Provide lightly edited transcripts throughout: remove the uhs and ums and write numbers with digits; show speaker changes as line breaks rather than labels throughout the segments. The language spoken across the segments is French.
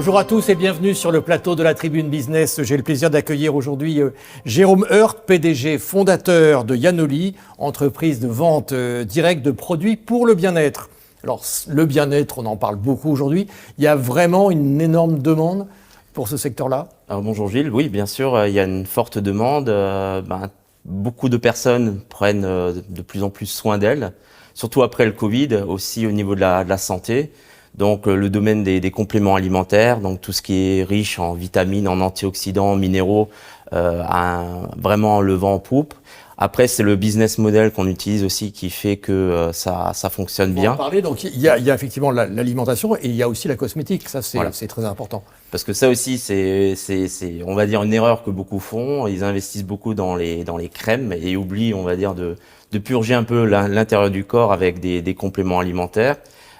Bonjour à tous et bienvenue sur le plateau de la Tribune Business. J'ai le plaisir d'accueillir aujourd'hui Jérôme Heurt, PDG fondateur de Yanoli, entreprise de vente directe de produits pour le bien-être. Alors le bien-être, on en parle beaucoup aujourd'hui. Il y a vraiment une énorme demande pour ce secteur-là?
Alors, bonjour Gilles, oui bien sûr, il y a une forte demande. Beaucoup de personnes prennent de plus en plus soin d'elles, surtout après le Covid, aussi au niveau de la santé. Donc le domaine des compléments alimentaires, donc tout ce qui est riche en vitamines, en antioxydants, en minéraux, a vraiment le vent en poupe. Après, c'est le business model qu'on utilise aussi qui fait que ça fonctionne bien.
On va en parler, donc il y a effectivement l'alimentation et il y a aussi la cosmétique, ça c'est
Voilà.
c'est très important.
Parce que ça aussi, c'est, on va dire, une erreur que beaucoup font. Ils investissent beaucoup dans les crèmes et oublient, on va dire, de purger un peu l'intérieur du corps avec des compléments alimentaires.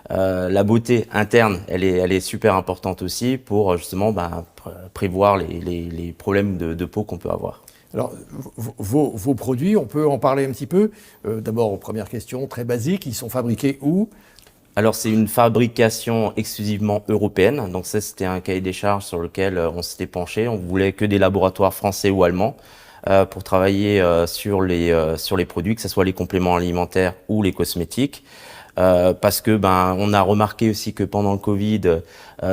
La beauté interne, elle est super importante aussi pour justement prévoir les problèmes de peau qu'on peut avoir.
Alors, vos produits, on peut en parler un petit peu. D'abord, première question, très basique, ils sont fabriqués où?
Alors, c'est une fabrication exclusivement européenne. Donc ça, c'était un cahier des charges sur lequel on s'était penché. On voulait que des laboratoires français ou allemands pour travailler sur les produits, que ce soit les compléments alimentaires ou les cosmétiques. Parce que on a remarqué aussi que pendant le Covid,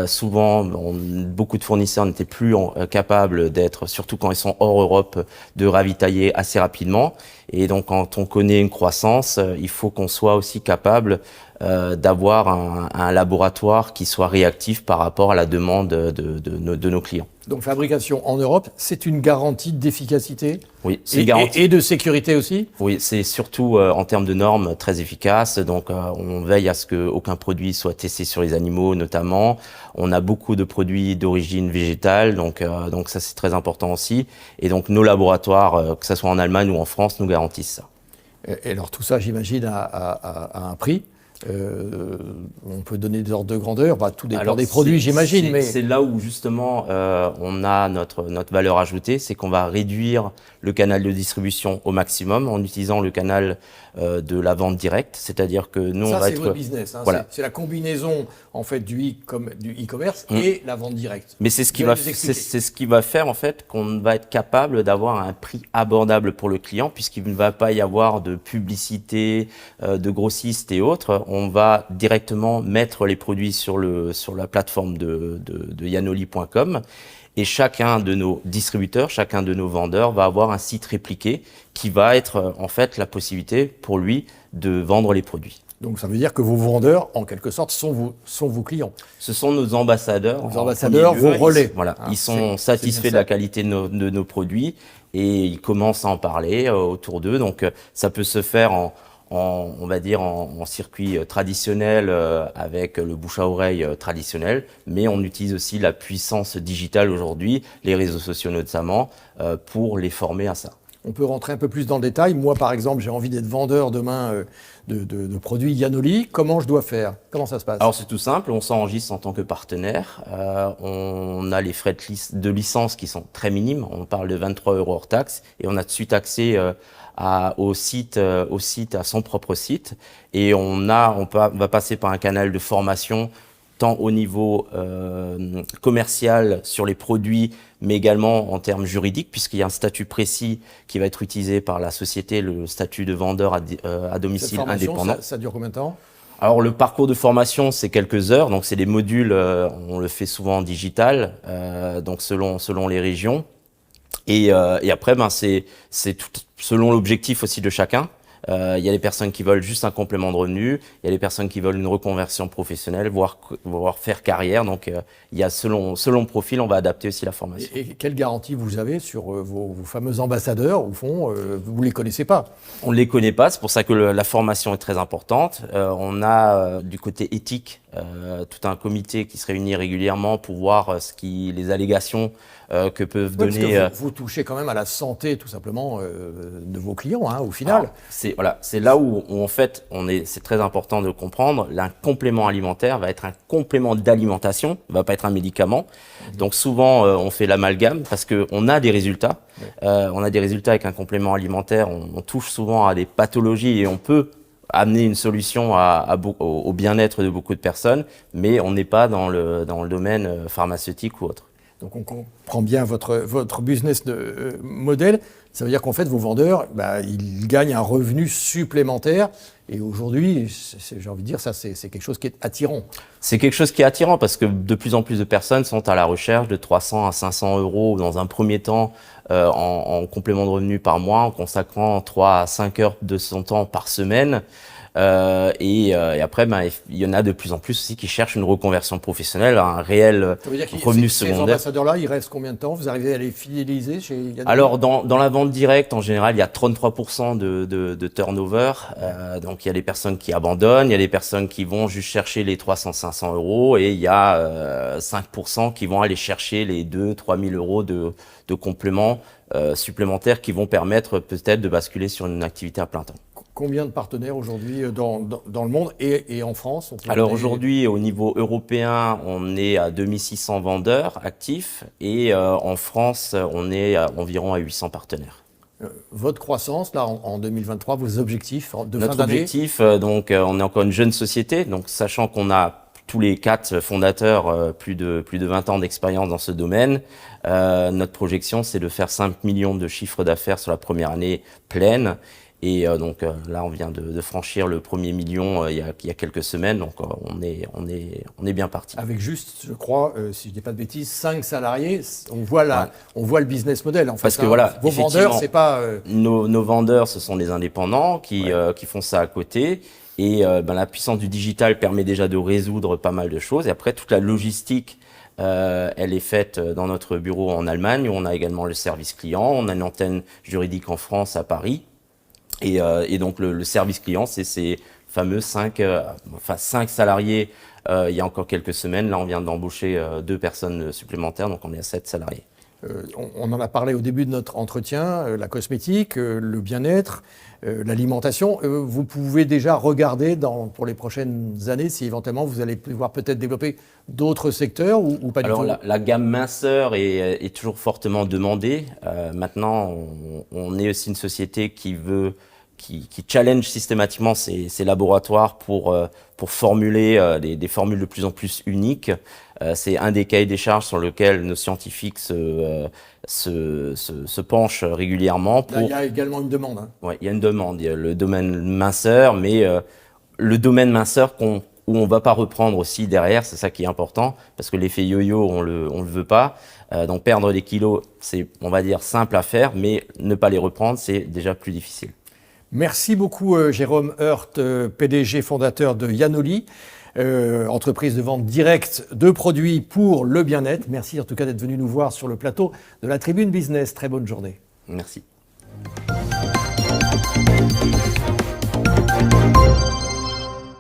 souvent beaucoup de fournisseurs n'étaient plus capables d'être, surtout quand ils sont hors Europe, de ravitailler assez rapidement. Et donc quand on connaît une croissance, il faut qu'on soit aussi capable d'avoir un laboratoire qui soit réactif par rapport à la demande de nos clients.
Donc fabrication en Europe, c'est une garantie d'efficacité?
Oui, c'est garanti.
Et de sécurité aussi?
Oui, c'est surtout en termes de normes très efficace. Donc, on veille à ce qu'aucun produit soit testé sur les animaux, notamment. On a beaucoup de produits d'origine végétale, donc ça c'est très important aussi. Et donc, nos laboratoires, que ce soit en Allemagne ou en France, nous garantissent ça.
Et alors tout ça, j'imagine, à un prix. On peut donner des ordres de grandeur, tout dépend des produits, j'imagine. Mais
c'est là où justement on a notre valeur ajoutée, c'est qu'on va réduire le canal de distribution au maximum en utilisant le canal de la vente directe, c'est-à-dire que nous
ça,
on va
c'est
être
votre business, hein,
voilà.
c'est la combinaison en fait du e-commerce et la vente directe.
Mais c'est ce qui va faire en fait qu'on va être capable d'avoir un prix abordable pour le client puisqu'il ne va pas y avoir de publicité, de grossistes et autres. On va directement mettre les produits sur la plateforme de yanoli.com et chacun de nos distributeurs, chacun de nos vendeurs va avoir un site répliqué qui va être en fait la possibilité pour lui de vendre les produits.
Donc ça veut dire que vos vendeurs, en quelque sorte, sont vos clients.
Ce sont nos ambassadeurs.
Vos ambassadeurs, vos relais.
Ils sont satisfaits de la qualité de nos produits et ils commencent à en parler autour d'eux. Donc ça peut se faire on va dire en circuit traditionnel avec le bouche à oreille traditionnel, mais on utilise aussi la puissance digitale aujourd'hui, les réseaux sociaux notamment, pour les former à ça.
On peut rentrer un peu plus dans le détail. Moi, par exemple, j'ai envie d'être vendeur demain de produits Yanoli. Comment je dois faire? Comment ça se passe?
Alors, c'est tout simple. On s'enregistre en tant que partenaire. On a les frais de licence qui sont très minimes. On parle de 23 € hors taxe. Et on a de suite accès au site, à son propre site. Et on va passer par un canal de formation tant au niveau commercial sur les produits, mais également en termes juridiques, puisqu'il y a un statut précis qui va être utilisé par la société, le statut de vendeur à domicile indépendant.
Ça dure combien de temps?
Alors le parcours de formation, c'est quelques heures, donc c'est des modules, on le fait souvent en digital, donc selon les régions. Et après, c'est tout selon l'objectif aussi de chacun. Il y a des personnes qui veulent juste un complément de revenu, il y a des personnes qui veulent une reconversion professionnelle, voire faire carrière. Donc, il y a selon le profil, on va adapter aussi la formation.
Et quelle garantie vous avez sur vos fameux ambassadeurs? Au fond, vous ne les connaissez pas.
On ne les connaît pas, c'est pour ça que la formation est très importante. On a du côté éthique tout un comité qui se réunit régulièrement pour voir les allégations que peuvent donner.
Parce que vous touchez quand même à la santé, tout simplement, de vos clients, au final.
C'est là où en fait, c'est très important de comprendre. Un complément alimentaire va être un complément d'alimentation, va pas être un médicament. Donc souvent, on fait l'amalgame parce que on a des résultats. On a des résultats avec un complément alimentaire. On touche souvent à des pathologies et on peut amener une solution au bien-être de beaucoup de personnes, mais on n'est pas dans le domaine pharmaceutique ou autre.
Donc on comprend bien votre business model. Ça veut dire qu'en fait, vos vendeurs, ils gagnent un revenu supplémentaire. Et aujourd'hui, j'ai envie de dire, ça, c'est quelque chose qui est attirant.
C'est quelque chose qui est attirant parce que de plus en plus de personnes sont à la recherche de 300 à 500 euros dans un premier temps en complément de revenu par mois, en consacrant 3 à 5 heures de son temps par semaine. Et après, il y en a de plus en plus aussi qui cherchent une reconversion professionnelle, un réel revenu secondaire.
Ces ambassadeurs-là, ils restent combien de temps? Vous arrivez à les fidéliser chez Yanolli?
Alors, dans la vente directe, en général, il y a 33% de turnover. Donc, il y a des personnes qui abandonnent, il y a des personnes qui vont juste chercher les 300-500 euros et il y a 5% qui vont aller chercher les 2-3 000 euros de compléments supplémentaires qui vont permettre peut-être de basculer sur une activité à plein temps.
Combien de partenaires aujourd'hui dans le monde et en France?
Alors aujourd'hui, au niveau européen, on est à 2600 vendeurs actifs et en France, on est environ à 800 partenaires.
Votre croissance, là, en 2023, vos objectifs de fin d'année?
Notre objectif, donc, on est encore une jeune société, donc sachant qu'on a tous les 4 fondateurs plus de 20 ans d'expérience dans ce domaine, notre projection, c'est de faire 5 millions de chiffres d'affaires sur la première année pleine. Et donc là, on vient de franchir le premier million il y a quelques semaines, donc on est bien parti.
Avec juste, je crois, si je dis pas de bêtises, 5 salariés, on voit le business model. En fait,
parce que voilà,
vos vendeurs, c'est pas
nos vendeurs, ce sont des indépendants qui font ça à côté. Et la puissance du digital permet déjà de résoudre pas mal de choses. Et après, toute la logistique, elle est faite dans notre bureau en Allemagne, où on a également le service client, on a une antenne juridique en France, à Paris. Et donc le service client, c'est ces fameux 5 salariés il y a encore quelques semaines. Là, on vient d'embaucher 2 personnes supplémentaires, donc on est à 7 salariés.
On en a parlé au début de notre entretien, la cosmétique, le bien-être, l'alimentation. Vous pouvez déjà regarder pour les prochaines années si éventuellement vous allez pouvoir peut-être développer d'autres secteurs ou pas du tout?
Alors la gamme minceur est toujours fortement demandée. Maintenant, on est aussi une société qui challenge systématiquement ces laboratoires pour formuler des formules de plus en plus uniques. C'est un des cahiers des charges sur lequel nos scientifiques se penchent régulièrement.
Là, il y a également une demande. Hein.
Ouais, il y a une demande. Il y a le domaine minceur, mais le domaine minceur où on va pas reprendre aussi derrière, c'est ça qui est important, parce que l'effet yo-yo, on le veut pas. Donc perdre des kilos, c'est, on va dire, simple à faire, mais ne pas les reprendre, c'est déjà plus difficile.
Merci beaucoup Jérôme Heurt, PDG fondateur de Yanolli, entreprise de vente directe de produits pour le bien-être. Merci en tout cas d'être venu nous voir sur le plateau de la Tribune Business. Très bonne journée.
Merci.